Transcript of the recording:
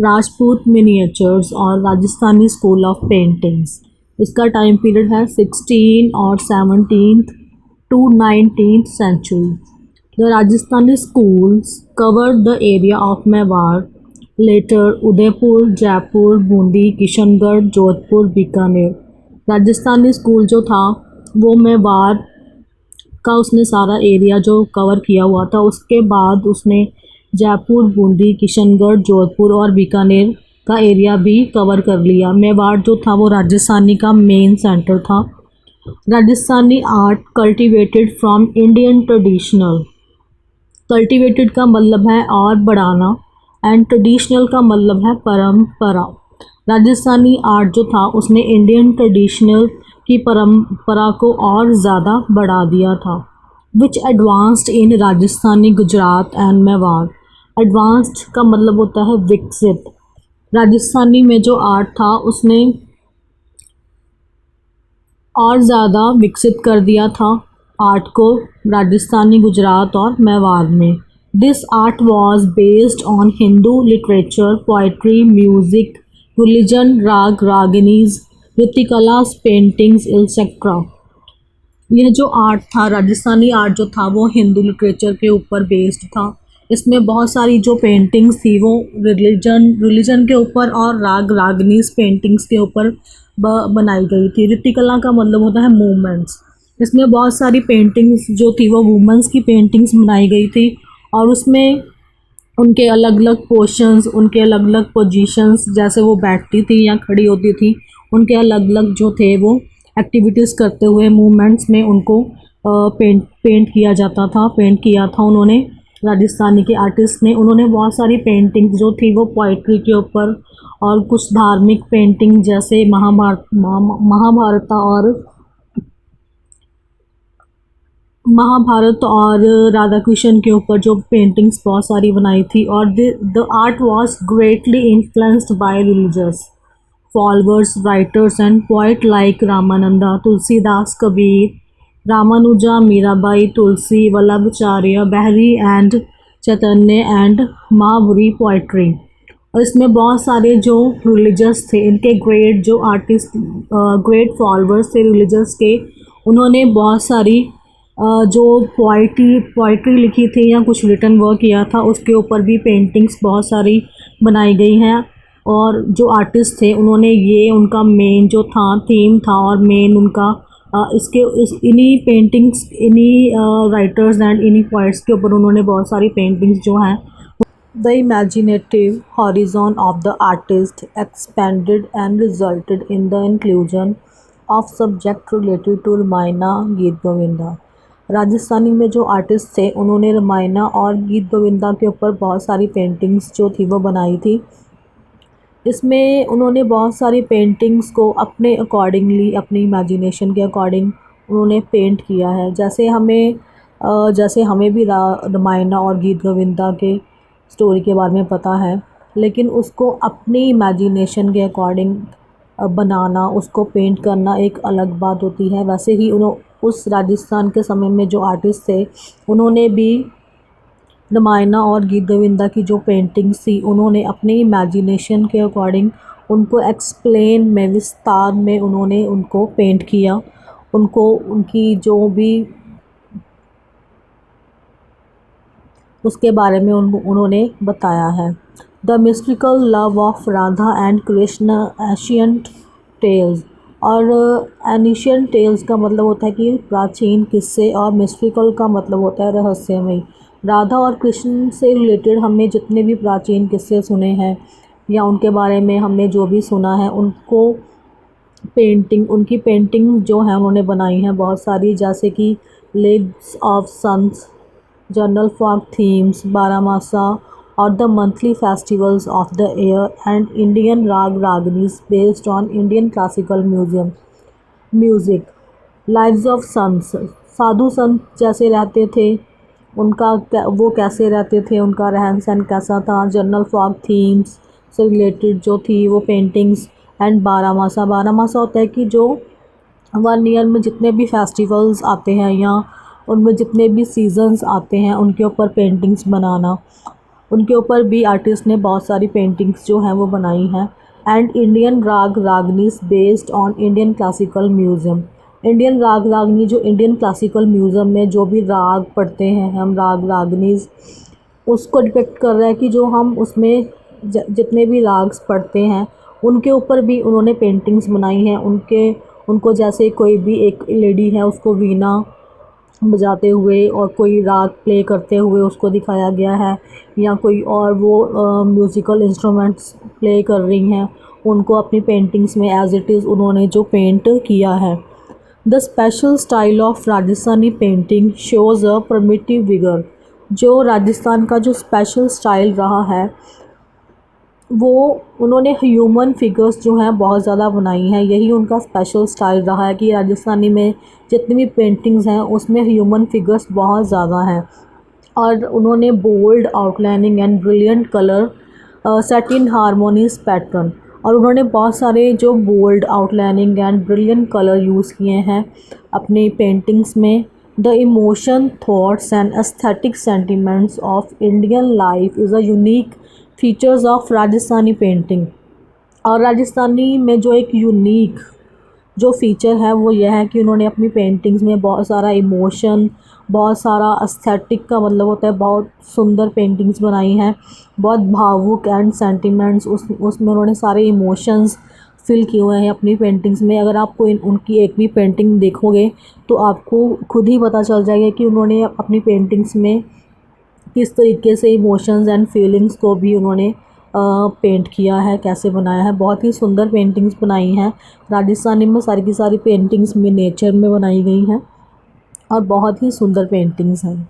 Rajput miniatures और Rajasthani school of paintings. इसका time period है 16 और 17th to 19th century. The Rajasthani schools covered the area of Mewar, later Udaipur, Jaipur, Bundi, Kishangarh, Jodhpur, Bikaner. Rajasthani school जो था वो मेवाड़ का उसने सारा एरिया जो कवर किया हुआ था। उसके बाद उसने जयपुर, बूंदी, किशनगढ़, जोधपुर और बीकानेर का एरिया भी कवर कर लिया। मेवाड़ जो था वो राजस्थानी का मेन सेंटर था। Rajasthani art cultivated from Indian traditional. Cultivated का मतलब है और बढ़ाना एंड ट्रेडिशनल का मतलब है परंपरा। राजस्थानी आर्ट जो था उसने इंडियन ट्रेडिशनल की परंपरा को और ज़्यादा बढ़ा दिया था। Which advanced in Rajasthani, Gujarat and Mewar. Advanced का मतलब होता है विकसित। राजस्थानी में जो आर्ट था उसने और ज़्यादा विकसित कर दिया था आर्ट को राजस्थानी, गुजरात और मेवाड़ में। This art was based on Hindu literature, poetry, music, religion, राग रागिनीज, ऋतिकलास, पेंटिंग्स एक्सेट्रा। यह जो आर्ट था, राजस्थानी आर्ट जो था वो हिंदू लिटरेचर के ऊपर बेस्ड था। इसमें बहुत सारी जो पेंटिंग्स थी वो रिलीजन के ऊपर और राग रागनीज पेंटिंग्स के ऊपर बनाई गई थी। ऋतिकला का मतलब होता है मूवमेंट्स। इसमें बहुत सारी पेंटिंग्स जो थी वो वुमेंस की पेंटिंग्स बनाई गई थी और उसमें उनके अलग अलग पोस्चर्स, उनके अलग अलग पोजीशंस, जैसे वो बैठती थी या खड़ी होती थी, उनके अलग अलग जो थे वो एक्टिविटीज़ करते हुए मूवमेंट्स में उनको पेंट किया जाता था। पेंट किया था उन्होंने, राजस्थानी के आर्टिस्ट ने। उन्होंने बहुत सारी पेंटिंग्स जो थी वो पोइट्री के ऊपर और कुछ धार्मिक पेंटिंग जैसे महाभारत और राधा कृष्ण के ऊपर जो पेंटिंग्स बहुत सारी बनाई थी। और the art was greatly influenced by religious followers, writers and poet like Ramananda, Tulsidas, Kabir, Ramanuja, Mirabai, Tulsi, Vallabhacharya, Bihari and Chaitanya and महावरी पोइट्री। और इसमें बहुत सारे जो रिलीजियस थे, इनके ग्रेट जो आर्टिस्ट, ग्रेट फॉलोअर्स थे रिलीजियस के, उन्होंने बहुत सारी जो पोइट्री लिखी थी या कुछ रिटन वर्क किया था, उसके ऊपर भी पेंटिंग्स बहुत सारी बनाई गई हैं। और जो आर्टिस्ट थे उन्होंने ये उनका मेन जो था थीम था और मेन उनका इन्हीं पेंटिंग्स, इन्हीं राइटर्स एंड इन्हीं पोइट्स के ऊपर उन्होंने बहुत सारी पेंटिंग्स जो हैं। The imaginative horizon of the artist expanded and resulted in the inclusion of subject related to Ramayana, Gita Govinda. Rajasthani में जो आर्टिस्ट थे उन्होंने रामायणा और गीत गोविंदा के ऊपर बहुत सारी पेंटिंग्स जो थी वो बनाई थी। इसमें उन्होंने बहुत सारी पेंटिंग्स को अपने अकॉर्डिंगली, अपनी इमेजिनेशन के अकॉर्डिंग उन्होंने पेंट किया है। जैसे हमें भी रामायण और गीत गोविंदा के स्टोरी के बारे में पता है, लेकिन उसको अपनी इमेजिनेशन के अकॉर्डिंग बनाना, उसको पेंट करना एक अलग बात होती है। वैसे ही उस राजस्थान के समय में जो आर्टिस्ट थे उन्होंने भी रामायण और गीत गोविंदा की जो पेंटिंग्स थी उन्होंने अपने इमेजिनेशन के अकॉर्डिंग उनको एक्सप्लेन में, विस्तार में उन्होंने उनको पेंट किया, उनको उनकी जो भी उसके बारे में उन्होंने बताया है। The mystical love of Radha and Krishna, ancient tales. और एनिशियंट टेल्स का मतलब होता है कि प्राचीन किस्से, और मिस्टिकल का मतलब होता है रहस्यमय। राधा और कृष्ण से रिलेटेड हमने जितने भी प्राचीन किस्से सुने हैं या उनके बारे में हमने जो भी सुना है, उनकी पेंटिंग जो है उन्होंने बनाई हैं बहुत सारी, जैसे कि lives of saints, general folk themes, Baramasa और the monthly festivals of the year and Indian raga raginis based on Indian classical music. Lives of saints, साधु संत जैसे रहते थे, वो कैसे रहते थे, उनका रहन सहन कैसा था। जनरल फॉक थीम्स से रिलेटेड जो थी वो पेंटिंग्स। एंड बारामासा होता है कि जो 1 ईयर में जितने भी फेस्टिवल्स आते हैं या उनमें जितने भी सीजन्स आते हैं उनके ऊपर पेंटिंग्स बनाना। उनके ऊपर भी आर्टिस्ट ने बहुत सारी पेंटिंग्स जो हैं वो बनाई हैं। And Indian raga raginis based on Indian classical museum. Indian raga ragini जो इंडियन क्लासिकल म्यूज़ियम में जो भी राग पढ़ते हैं हम, राग रागनीज, उसको डिपिक्ट कर रहा है कि जो हम उसमें जितने भी राग्स पढ़ते हैं उनके ऊपर भी उन्होंने पेंटिंग्स बनाई हैं। उनको जैसे कोई भी एक लेडी है उसको वीणा बजाते हुए और कोई राग प्ले करते हुए उसको दिखाया गया है, या कोई और वो म्यूज़िकल इंस्ट्रूमेंट्स प्ले कर रही हैं, उनको अपनी पेंटिंग्स में एज इट इज़ उन्होंने जो पेंट किया है। The special style of Rajasthani painting shows a primitive vigour. जो राजस्थान का जो स्पेशल स्टाइल रहा है वो उन्होंने ह्यूमन फिगर्स जो हैं बहुत ज़्यादा बनाई हैं। यही उनका स्पेशल स्टाइल रहा है कि राजस्थानी में जितनी भी पेंटिंग्स हैं उसमें ह्यूमन फिगर्स बहुत ज़्यादा हैं। और उन्होंने bold outlining and brilliant colour set in harmonious pattern. और उन्होंने बहुत सारे जो bold outlining and brilliant colour use किए हैं अपनी पेंटिंग्स में। The emotion thoughts and aesthetic sentiments of Indian life is a unique features of Rajasthani painting. और राजस्थानी में जो एक यूनिक जो फ़ीचर है वो यह है कि उन्होंने अपनी पेंटिंग्स में बहुत सारा इमोशन, बहुत सारा एस्थेटिक का मतलब होता है बहुत सुंदर पेंटिंग्स बनाई हैं, बहुत भावुक एंड सेंटिमेंट्स उसमें उन्होंने सारे इमोशंस फिल किए हुए हैं अपनी पेंटिंग्स में। अगर आपको उनकी एक भी पेंटिंग देखोगे तो आपको खुद ही पता चल जाएगा कि उन्होंने अपनी पेंटिंग्स में किस तरीके से इमोशंस एंड फीलिंग्स को भी उन्होंने पेंट किया है, कैसे बनाया है। बहुत ही सुंदर पेंटिंग्स बनाई हैं राजस्थानी में। सारी की सारी पेंटिंग्स में नेचर में बनाई गई हैं और बहुत ही सुंदर पेंटिंग्स हैं।